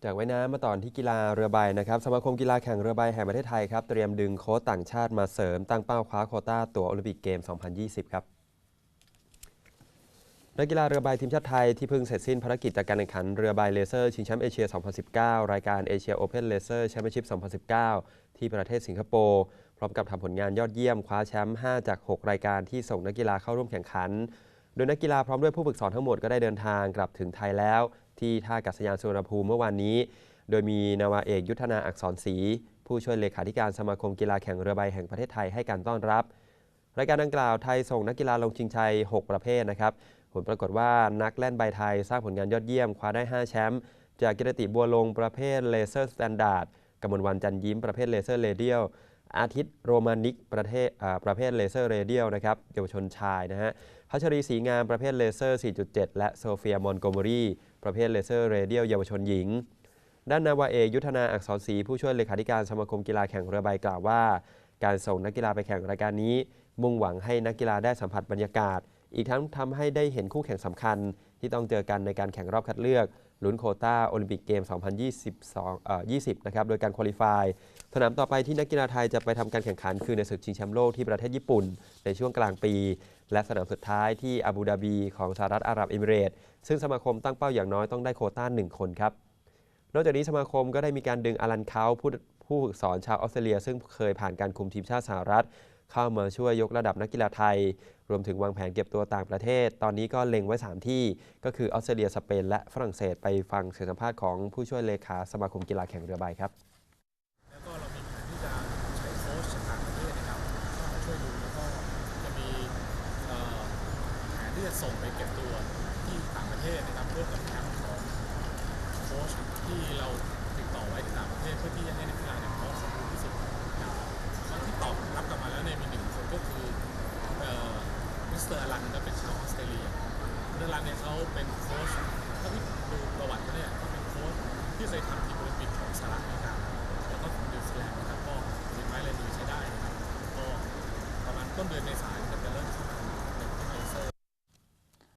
จากว่ายน้ำมาตอนที่กีฬาเรือใบนะครับสมาคมกีฬาแข่งเรือใบแห่งประเทศไทยครับเตรียมดึงโค้ชต่างชาติมาเสริมตั้งเป้าคว้าโควต้าตั๋วโอลิมปิกเกม 2020 ครับนักกีฬาเรือใบทีมชาติไทยที่เพิ่งเสร็จสิ้นภารกิจจากการแข่งขันเรือใบเลเซอร์ชิงแชมป์เอเชีย 2019 รายการเอเชียโอเพ่นเลเซอร์แชมเปี้ยนชิพ 2019 ที่ประเทศสิงคโปร์พร้อมกับทำผลงานยอดเยี่ยมคว้าแชมป์ 5 จาก 6 รายการที่ส่งนักกีฬาเข้าร่วมแข่งขันโดยนักกีฬาพร้อมด้วยผู้ฝึกสอนทั้งหมดก็ได้เดินทางกลับถึงไทยแล้วที่ท่าอากาศยานสุวรรณภูมิเมื่อวานนี้โดยมีนาวาเอกยุทธนาอักษรศรีผู้ช่วยเลขาธิการสมาคมกีฬาแข่งเรือใบแห่งประเทศไทยให้การต้อนรับรายการดังกล่าวไทยส่งนักกีฬาลงชิงชัย 6 ประเภทนะครับผลปรากฏว่านักแล่นใบไทยสร้างผลงานยอดเยี่ยมคว้าได้ 5 แชมป์จากกิรติบัวลงประเภทเลเซอร์สแตนดาร์ดกมลวันจันยิ้มประเภทเลเซอร์เรเดียลอาทิตย์โรมานิกประเภทเลเซอร์เรเดียลนะครับเยาวชนชายนะฮะพัชรีศรีงามประเภทเลเซอร์ 4.7 และโซเฟียมอนโกเมรีประเภทเลเซอร์เรเดียลเยาวชนหญิงด้านนาวาเอกยุทธนาอักษรศรีผู้ช่วยเลขาธิการสมาคมกีฬาแข่งเรือใบกล่าวว่าการส่งนักกีฬาไปแข่งรายการนี้มุ่งหวังให้นักกีฬาได้สัมผัสบรรยากาศอีกทั้งทำให้ได้เห็นคู่แข่งสำคัญที่ต้องเจอกันในการแข่งรอบคัดเลือกลุ้นโควต้าโอลิมปิกเกม 2020 นะครับโดยการควอลิฟายสนามต่อไปที่นักกีฬาไทยจะไปทำการแข่งขันคือในศึกชิงแชมป์โลกที่ประเทศญี่ปุ่นในช่วงกลางปีและสนามสุดท้ายที่อาบูดาบีของสหรัฐอาหรับเอมิเรตส์ซึ่งสมาคมตั้งเป้าอย่างน้อยต้องได้โควต้า1 คนครับนอกจากนี้สมาคมก็ได้มีการดึงอลันเคาผู้ฝึกสอนชาวออสเตรเลียซึ่งเคยผ่านการคุมทีมชาติสหรัฐเข้ามาช่วยยกระดับนักกีฬาไทยรวมถึงวางแผนเก็บตัวต่างประเทศตอนนี้ก็เล็งไว้3ที่ก็คือออสเตรเลียสเปนและฝรั่งเศสไปฟังเสียงสัมภาษณ์ของผู้ช่วยเลขาสมาคมกีฬาแข่งเรือใบครับแล้วก็เรามีแผนที่จะใช้โค้ชจากต่างประเทศนะครับเข้ามาช่วยดูแล้วก็จะมีแผนที่จะส่งไปเก็บตัวที่ต่างประเทศนะครับร่วมกับแคมป์ของโค้ชที่เราติดต่อไว้ที่ต่างประเทศเพื่อที่จะให้นักกีฬาเนี่ยเขาสมบูรณ์ที่สุดนะครับแล้วที่ตอบรับกลับมาแล้วเนี่ยมี1 คนก็คือมิสเตอร์อลันก็เป็นชาวออสเตรเลียมิสเตอร์อลันเนี่ยเขาเป็นโค้ชถ้าที่ดูประวัติเขาเนี่ยเขาเป็นโค้ชที่เคยทำทีมโอลิมปิกของสหรัฐอเมริกาแล้วก็ของนิวซีแลนด์นะครับก็ฝีไม้ลายมือใช้ได้นะครับก็ประมาณต้นเดือนเมษายน